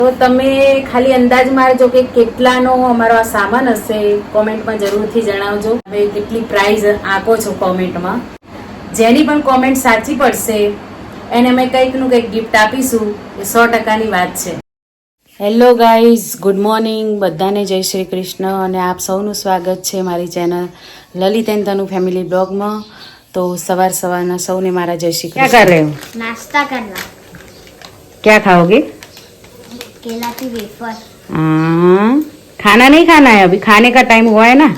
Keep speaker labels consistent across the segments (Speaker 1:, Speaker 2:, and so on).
Speaker 1: તો તમે ખાલી અંદાજ મારજો કે કેટલાનો અમારો આ સામાન હશે, કોમેન્ટમાં જરૂરથી જણાવજો. હવે કેટલી પ્રાઇઝ આપો છો કોમેન્ટમાં. જેની પણ કોમેન્ટ સાચી પડશે એને અમે કંઈકનું કંઈક ગિફ્ટ આપીશું. એ 100%ની વાત છે. Hello guys, good morning. બધાને જય શ્રી કૃષ્ણ અને આપ સૌનું સ્વાગત છે મારી channel Lalit and Tanu family બ્લોગમાં. તો સવારના સૌને મારા જય શ્રી કૃષ્ણ. क्या कर रहे हो?
Speaker 2: नाश्ता करना.
Speaker 1: क्या खाओगे?
Speaker 2: केला की वेफर.
Speaker 1: खाना नहीं खाना है, अभी खाने का टाइम हुआ है ना.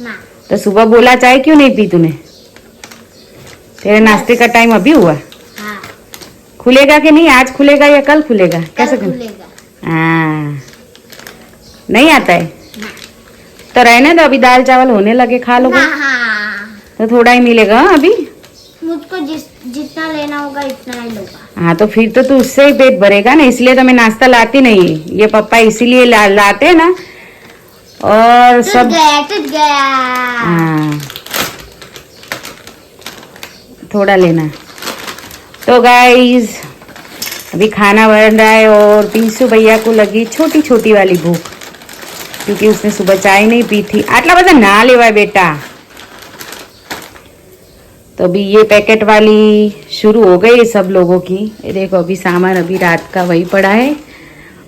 Speaker 2: ना.
Speaker 1: तो सुबह बोला चाय क्यों नहीं पी तूने? तेरे नाश्ते का टाइम अभी हुआ.
Speaker 2: हाँ.
Speaker 1: खुलेगा कि नहीं? आज खुलेगा या कल खुलेगा? कैसे
Speaker 2: खुलेगा?
Speaker 1: हाँ, नहीं आता है तो रहने दो. अभी दाल चावल होने लगे, खा लोगे
Speaker 2: हाँ.
Speaker 1: तो थोड़ा ही मिलेगा. हाँ, अभी
Speaker 2: मुझको जितना लेना होगा इतना ही लूंगा.
Speaker 1: हाँ, तो फिर तो तू उससे ही पेट भरेगा ना. इसलिए तो मैं नाश्ता लाती नहीं. ये पापा इसीलिए लाते हैं ना. और सब
Speaker 2: टूट गया.
Speaker 1: हाँ, थोड़ा लेना. तो गाइस अभी खाना बन रहा है और पीसू भैया को लगी छोटी छोटी वाली भूख, क्योंकि उसने सुबह चाय नहीं पी थी. आटला बता ना लेवाय बेटा. तो अभी ये पैकेट वाली शुरू हो गई सब लोगों की. ये देखो अभी सामान अभी रात का वही पड़ा है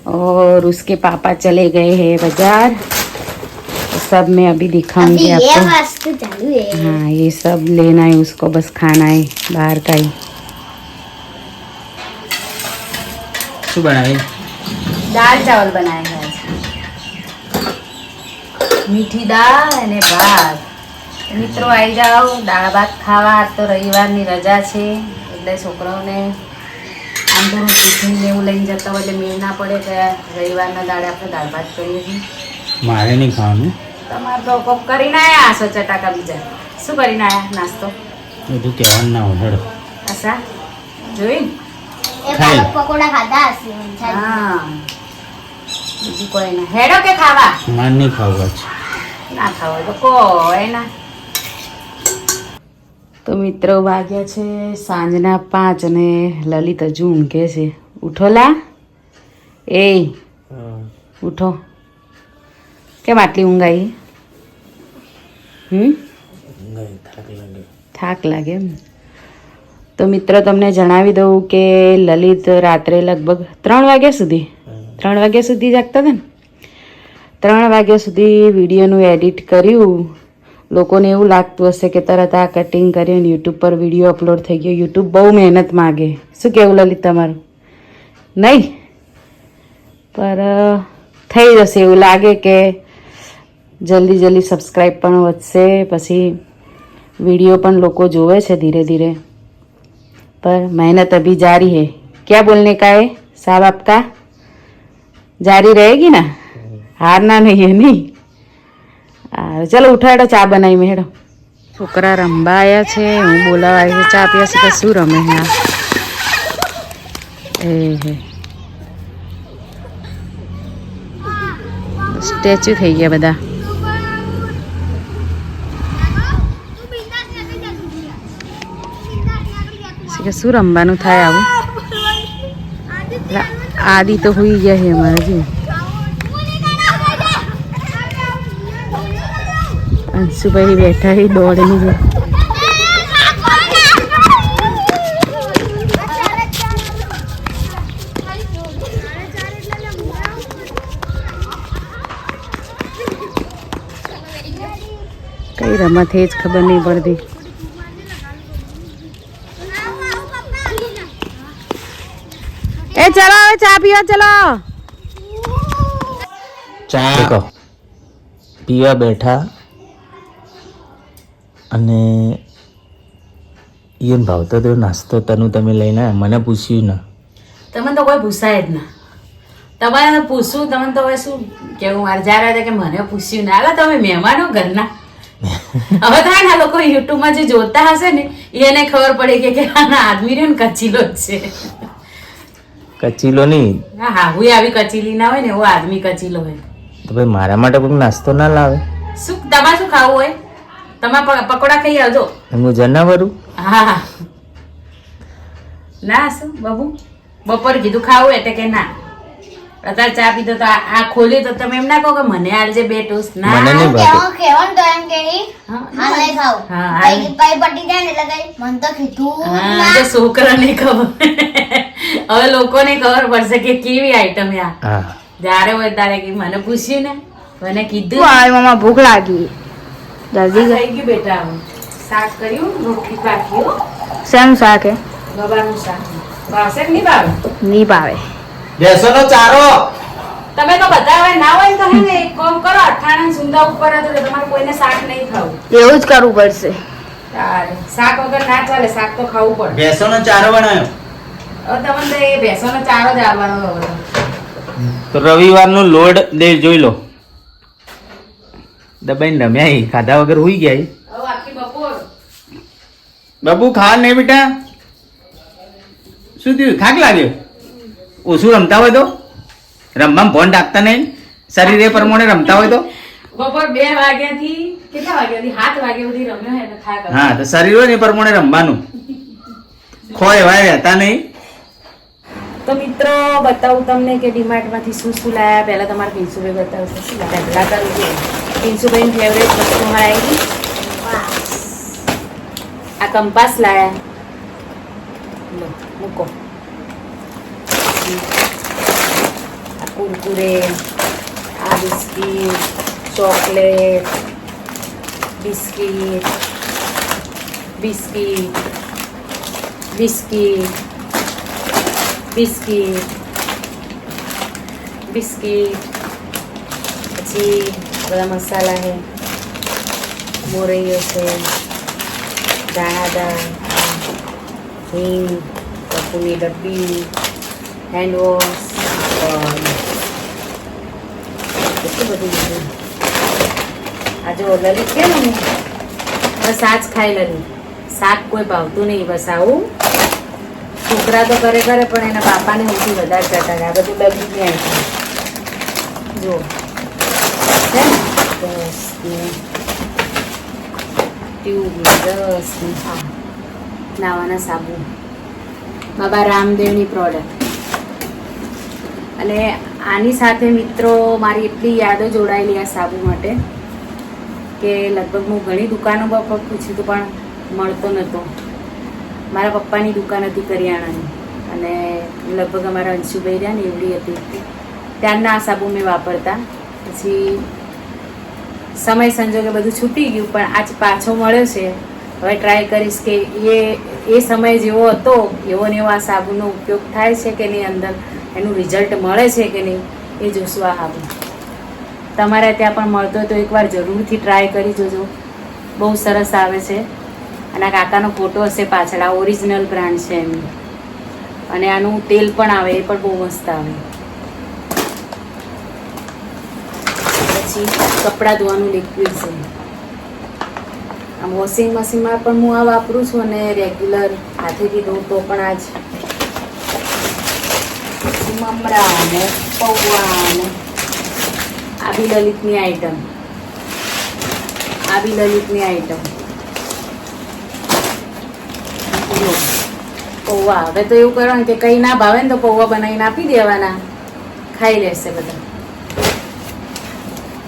Speaker 1: और उसके पापा चले गए हैं बाजार. तो सब मैं अभी दिखाऊंगी
Speaker 2: अभी ये
Speaker 1: आपको.
Speaker 2: वस्तु चालू है.
Speaker 1: हाँ, ये सब लेना है उसको, बस खाना है बाहर का ही.
Speaker 3: શું બનાવી?
Speaker 1: दाल चावल बनाए हैं आज. मीठी दाल અને ભાત. મિત્રો આવી જાઓ દાળ ભાત ખાવા. આજ તો રવિવારની રજા છે એટલે છોકરાઓને આમ તો ટિફિન ને એવું લઈને જતા હોય એટલે મેળ ના પડે કે રવિવારના દાડે આપણે દાળ ભાત કરીએ છીએ.
Speaker 3: મારે નહીં ખાવાનું.
Speaker 1: તમારે તો કોક કરીને આવ્યા હશો ચટાકા બીજા. શું કરીને આવ્યા નાસ્તો?
Speaker 3: બધું કહેવાનું ના હોય. હેડો.
Speaker 1: આશા જોઈ?
Speaker 2: એ પાલક પકોડા ખાધા હશે.
Speaker 1: હા, બીજું કોઈ ના. હેડો કે ખાવા?
Speaker 3: મારે નહીં ખાવું છે.
Speaker 1: ના ખાવા તો કોઈ ના. તો મિત્રો વાગ્યા છે સાંજના 5 અને લલિત હજુ ઊંઘે છે. ઉઠો લા. એ ઉઠો. કેમ આટલી ઊંઘ આવી? થાક લાગે એમ. તો મિત્રો તમને જણાવી દઉં કે લલિત રાત્રે લગભગ 3 વાગ્યા સુધી જાગતા હતા ને. 3 વાગ્યા સુધી વિડીયોનું એડિટ કર્યું. લોકોને એવું લાગતું હશે કે તરત આ કટિંગ કરીને યુટ્યુબ પર વિડીયો અપલોડ થઈ ગયો. યુટ્યુબ બહુ મહેનત માગે. શું કહેવું લલિત તમારું? નહીં, પર થઈ જશે. એવું લાગે કે જલ્દી સબસ્ક્રાઈબ પણ વધશે, પછી વિડીયો પણ લોકો જોવે છે ધીરે ધીરે. पर मेहनत अभी जारी है. क्या बोलने का है साहब आपका? जारी रहेगी ना, हारना नहीं है. नहीं, चलो उठा હેડો, ચા બનાવી મેં. હેડો. છોકરા રમવા આવ્યા છે, હું બોલાવા આવી છે. ચા પીવા છે. શું રમે છે? સ્ટેચ્યુ થઈ ગયા બધા. કે શું રમવાનું થાય આવું? આદિ તો હોઈ ગયા છે અમારે. જો અંશુભાઈ બેઠા છે દોડની. જો કઈ રમત એ જ ખબર નહીં પડતી. એ ચલો હવે ચા પીવા ચલો.
Speaker 3: ચા પીવા બેઠા અને ઈયન ભાવતો તો નાસ્તો તનુ તમે લઈને આવ્યા. મને પૂછ્યું ના.
Speaker 1: તમને તો કોઈ પૂછાય જ ના. તમારે પૂછવું તમને તો હવે શું કેવું? મારે જ્યારે કે મને પૂછ્યું ના. હવે તમે મહેમાનો ઘરના. હવે થાય ને લોકો યુટ્યુબમાં જે જોતા હશે ને એને ખબર પડે કે આના આદમી ને કચીલો જ છે.
Speaker 3: કચીલો નહીં.
Speaker 1: હા હા, હું આવી કચીલી ના હોય ને એવો આદમી કચીલો હોય.
Speaker 3: તો ભાઈ મારા માટે કોઈ નાસ્તો ના લાવે?
Speaker 1: શું તમારે શું ખાવું હોય? તમારે પકોડા ખાઈ આવજો.
Speaker 3: હું જનાવરું?
Speaker 1: હા ના. શું બાબુ બપોર કીધું ખાવું એટલે કે ના. અત્યારે ચા પીધો તો આ ખોલી તો તમે એમ ના કહો કે મને આલજે બે ટોસ્ટ ના
Speaker 3: મને નહીં ભાવે.
Speaker 2: કેવાનું તો એમ કે નહીં
Speaker 1: હા.
Speaker 2: હાલ નહીં ખાવું
Speaker 1: હા, હાલ નહીં.
Speaker 2: પછી પટી જાય ને એટલે કઈ મન તો કીધું
Speaker 1: હા,
Speaker 2: ના.
Speaker 1: તો છોકરાને ખબર હવે લોકોને ખબર પડશે કે કેવી આઈટમ આ
Speaker 3: હા
Speaker 1: જ્યારે હોય ત્યારે કે મને પૂછ્યું ને મને કીધું
Speaker 2: મમ્મા ભૂખ લાગી જલ્દી
Speaker 1: આ થઈ ગયું બેટા હવે. શાક કર્યું રોટલી પાકી હો.
Speaker 2: સેમ શાક હે
Speaker 1: ગવાનું શાક ભાવશે કે નહીં ભાવે
Speaker 2: નહીં ભાવે
Speaker 3: બેસોનો ચારો
Speaker 1: તમે તો બધા હવે ના હોય ને તો હે ને એક કામ કરો અઠાણા સુંદા ઉપર હતો એટલે તમારે કોઈને શાક નહીં ખાવું
Speaker 2: એવું જ કરવું પડશે
Speaker 1: તારે શાક વગર ના ચાલે શાક તો ખાવું પડે
Speaker 3: બેસોનો ચારો બનાવ્યો
Speaker 1: હવે તમને તો એ ભેંસોનો ચારો જ આવવાનો હવે તો.
Speaker 3: તો રવિવારનો લોડ દે જોઈ લો દબાઈને રમ્યા ઈ. ખાધા વગર હુઈ ગયા ઈ.
Speaker 1: હવે આખી બપોર
Speaker 3: બાપુ ખા નહીં બેટા શું થયું થાક લાગ્યો ઓછું રમતા હોય તો રમવામાં ફોન રાખતા નહીં શરીર એ પ્રમાણે રમતા હોય તો
Speaker 1: બપોર 2 વાગ્યાથી કેટલા વાગ્યાથી 7 વાગ્યા સુધી રમ્યો હે એટલે થાક
Speaker 3: હા તો શરીર હોય ને એ પ્રમાણે રમવાનું ખોય વાય રહેતા નહીં.
Speaker 1: તો મિત્રો બતાવું તમને કે ડીમાર્ટમાંથી શું શું લાયા પહેલા તમારે પિન્સુભાઈ બતાવશે શું લાયા પહેલા કરું કે પિન્સુભાઈની ફેવરેટ વસ્તુ મારા આવી આ કંપાસ લાયા લો મૂકો આ કુરકુરે આ biscuit chocolate biscuit biscuit biscuit biscuit biscuit પછી બધા મસાલા છે મોરૈયો છે દાણાદાર હિંગ કપૂરની ડબ્બી હેન્ડવોશ કેટલું બધું લીધું આ જો લલિત કે ને બસ આ જ ખાઈ લલિત શાક કોઈ ભાવતું નહીં બસ આવું છોકરા તો કરે પણ એના બાપાને સૌથી વધારે ચટાડે આ બધું લગી જાય જો છે ને બસ ને ટ્યુબ ને રસ ને હા નાવાના સાબુ બાબા રામદેવની પ્રોડક્ટ અને આની સાથે મિત્રો મારી એટલી યાદો જોડાયેલી આ સાબુ માટે કે લગભગ હું ઘણી દુકાનો પર પૂછ્યું હતું પણ મળતો નહોતો. મારા પપ્પાની દુકાન હતી કરિયાણાની અને લગભગ અમારા અંશુભાઈ રહ્યા ને એવડી હતી ત્યારના આ સાબુ મેં વાપરતા. પછી સમય સંજોગે બધું છૂટી ગયું પણ આજ પાછો મળ્યો છે. હવે ટ્રાય કરીશ કે એ સમય જેવો હતો એવો ને એવો આ સાબુનો ઉપયોગ થાય છે કે નહીં અંદર એનું રિઝલ્ટ મળે છે કે નહીં એ જોશું આ સાબુ. તમારે ત્યાં પણ મળતો હોય તો એકવાર જરૂરથી ટ્રાય કરી જોજો બહુ સરસ આવે છે. અને આ કાકાનો ફોટો હશે પાછળ આ ઓરિજિનલ બ્રાન્ડ છે એમની અને આનું તેલ પણ આવે એ પણ બહુ મસ્ત આવે. પછી કપડાં ધોવાનું લિક્વિડ છે આમ વોશિંગ મશીનમાં પણ હું આ વાપરું છું અને રેગ્યુલર હાથેથી ધોઉં તો પણ આ જ મમરા અને પૌવા અને આ બી લલિતની આઈટમ પૌવા હવે તો એવું કરવાનું કે કંઈ ના ભાવે ને તો પૌવા બનાવીને આપી દેવાના ખાઈ લેશે બધા.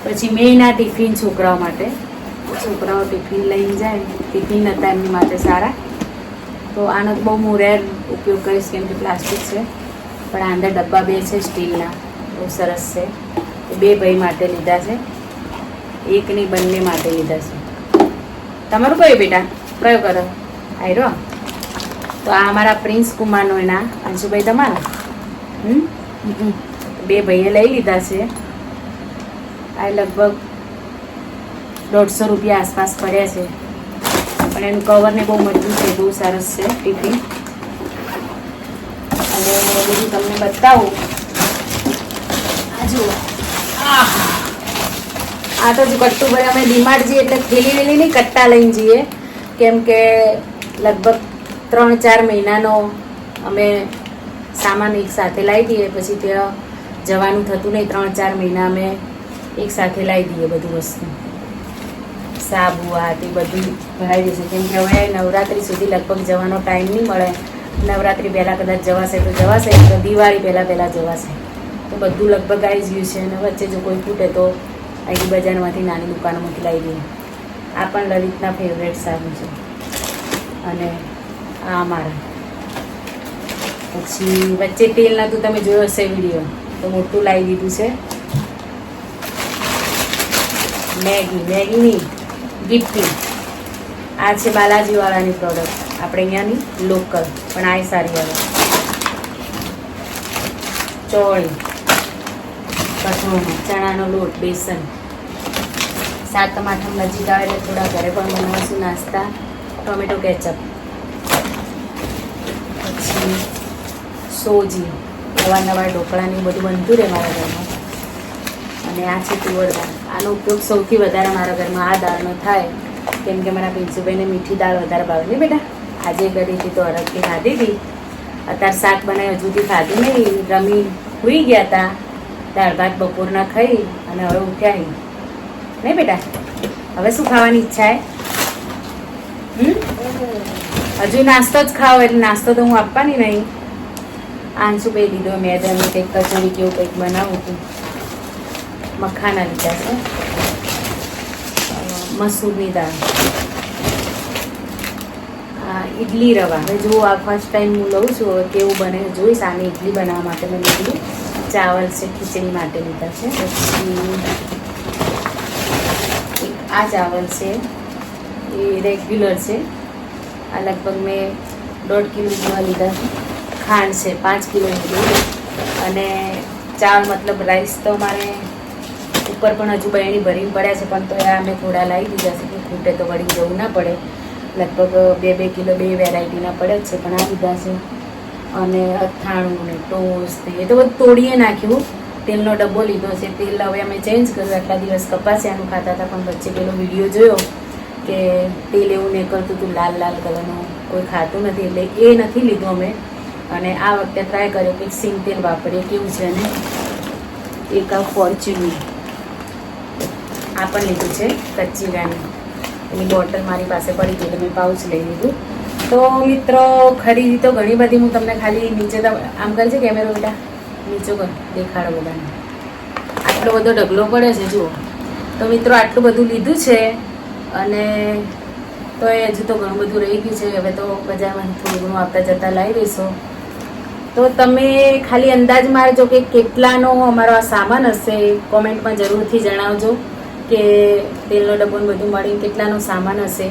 Speaker 1: પછી મેઇન આ ટિફિન છોકરાઓ માટે છોકરાઓ ટિફિન લઈને જાય ટિફિન હતા એમની માટે સારા તો આનો બહુ હું રેર ઉપયોગ કરીશ કેમ કે પ્લાસ્ટિક છે પણ આ અંદર ડબ્બા 2 છે સ્ટીલના બહુ સરસ છે. એ 2 ભાઈ માટે લીધા છે એકની બંને માટે લીધા છે. તમારું કયું બેટા કયો કરો આયરો તો આ અમારા પ્રિન્સ કુમારનો એના અંશુભાઈ તમારા 2 ભાઈએ લઈ લીધા છે. આ લગભગ 150 રૂપિયા આસપાસ પડ્યા છે પણ એનું કવરને બહુ મજબૂત છે બહુ સરસ છે ટિફિન. અને બીજું તમને બતાવું આ જુઓ આ તો કટ્ટુ ભાઈ અમે ડીમાર્ટ જઈએ એટલે થેલી વેલી નહીં કટ્ટા લઈને જઈએ કેમ કે લગભગ 3-4 મહિનાનો અમે સામાન એક સાથે લાવી દઈએ પછી ત્યાં જવાનું થતું નહીં 3-4 મહિના અમે એક સાથે લાવી દઈએ બધું વસ્તુ સાબુ આ તે બધું ભરાઈ જશે કેમ કે હવે નવરાત્રિ સુધી લગભગ જવાનો ટાઈમ નહીં મળે. નવરાત્રિ પહેલાં કદાચ જવાશે તો જવાશે તો દિવાળી પહેલાં જવાશે તો બધું લગભગ આવી જ ગયું છે અને વચ્ચે જો કોઈ ખૂટે તો અહીંથી બજારમાંથી નાની દુકાનોમાંથી લાવી દઈએ. આ પણ લલિતના ફેવરેટ સારું છે. અને આ મારા પછી વચ્ચે તેલ નહોતું, તમે જોયો હશે વિડીયો, તો મોટું લાવી દીધું છે. મેગીની ગિફ્ટી. આ છે બાલાજીવાળાની પ્રોડક્ટ, આપણે અહીંયાની લોકલ, પણ આ સારી આવે. ચોળી, કઠોળનો ચણાનો લોટ, બેસન. સાતમ આઠમ નજીક આવે એટલે થોડા ઘરે પણ બનાવીશું નાસ્તા. ટોમેટો કેચઅપ, પછી સોજી, નવા ઢોકળાની બધું બનતું રહે મારા ઘરમાં. અને આ છે તુવર દાળ. આનો ઉપયોગ સૌથી વધારે મારા ઘરમાં આ દાળનો થાય, કેમ કે મારા પિન્સુભાઈને મીઠી દાળ વધારે ભાવે ને બેટા. આજે કરી હતી તો અરગથી ખાધી હતી. અત્યારે શાક બનાવી હજુ સુધી ખાધું નહીં, રમી સૂઈ ગયા હતા. દાળ ભાત બપોરના ખાઈ અને હવે ઉઠ્યા નહીં બેટા. હવે શું ખાવાની ઈચ્છા હજુ નાસ્તો જ ખાઓ, એટલે નાસ્તો તો હું આપવાની નહીં. આંસુ પે લીધો મેદાનું કંઈક કચોરી કેવું કંઈક બનાવું હતું. મખાના લીધા છે, મસૂરની દાળ, ઇડલી રવા. હવે જો આ ફર્સ્ટ ટાઈમ હું લઉં છું, હવે કેવું બને જોઈશ. આની ઇડલી બનાવવા માટે મેં લીધું. ચાવલ છે, ખીચડી માટે લીધા છે. પછી આ ચાવલ છે એ રેગ્યુલર છે, આ લગભગ મેં 1.5 કિલો જેવા લીધા છે. ખાંડ છે 5 કિલો લીધું. અને ચાવલ મતલબ રાઈસ તો મારે ઉપર પણ હજુ બહેણી ભરીને પડ્યા છે, પણ તો આ મેં થોડા લાવી દીધા છે કે ખૂટે તો વળી જવું ના પડે. લગભગ 2 કિલો 2 વેરાયટીના પડે જ છે, પણ આ લીધા છે. અને અથાણું ને ટોસ્ટ એ તો બધું તોડીએ નાખ્યું. તેલનો ડબ્બો લીધો છે. તેલ હવે અમે ચેન્જ કર્યું. આટલા દિવસ કપાસિયાનું ખાતા હતા, પણ વચ્ચે પેલો વિડીયો જોયો કે તેલ એવું નીકળતું હતું લાલ લાલ કલરનું, કોઈ ખાતું નથી, એટલે એ નથી લીધું અમે. અને આ વખતે ટ્રાય કર્યો કે સિંગ તેલ વાપરીએ કેવું છે. અને એક આ ફોર્ચ્યુન આ પણ લીધું છે, કચ્ચી ગાની. એની બોટલ મારી પાસે પડી ગઈ એટલે મેં પાઉચ લઈ લીધું. તો મિત્રો ખરીદી તો ઘણી બધી. હું તમને ખાલી નીચે આમ કરજે કેમેરો બેટા, નીચે કર દેખાડો બધાને. આટલો બધો ઢગલો પડે છે જુઓ. તો મિત્રો આટલું બધું લીધું છે, અને તો એ હજુ તો ઘણું બધું રહી ગયું છે. હવે તો બજારમાંથી થોડું ઘણું આપતા જતા લાવી દઈશો. તો તમે ખાલી અંદાજ મારજો કે કેટલાનો અમારો આ સામાન હશે. કોમેન્ટમાં જરૂરથી જણાવજો કે તેલનો ડબ્બો બધું મળીને કેટલાનો સામાન હશે.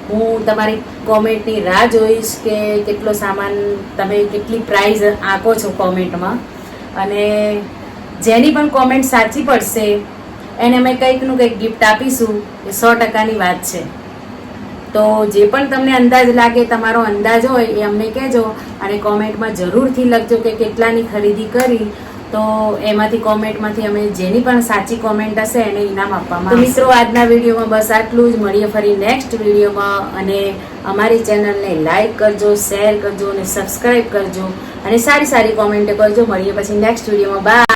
Speaker 1: હું તમારી કોમેન્ટની રાહ જોઈશ કે કેટલો સામાન, તમે કેટલી પ્રાઇઝ આપો છો કોમેન્ટમાં. અને જેની પણ કોમેન્ટ સાચી પડશે એને અમે કંઈકનું કંઈક ગિફ્ટ આપીશું. એ 100%ની વાત છે. તો જે પણ તમને અંદાજ લાગે, તમારો અંદાજ હોય એ અમને કહેજો. અને કોમેન્ટમાં જરૂરથી લખજો કે કેટલાની ખરીદી કરી. તો એમાંથી કોમેન્ટમાંથી અમે જેની પણ સાચી કોમેન્ટ હશે એને ઇનામ આપવામાં. તો મિત્રો આજના વિડીયોમાં બસ આટલું જ. મળીએ ફરી નેક્સ્ટ વિડીયોમાં. અને અમારી ચેનલને લાઈક કરજો, શેર કરજો અને સબસ્ક્રાઈબ કરજો. અને સારી સારી કોમેન્ટ કરજો. મળીએ પછી નેક્સ્ટ વિડીયોમાં. બાય.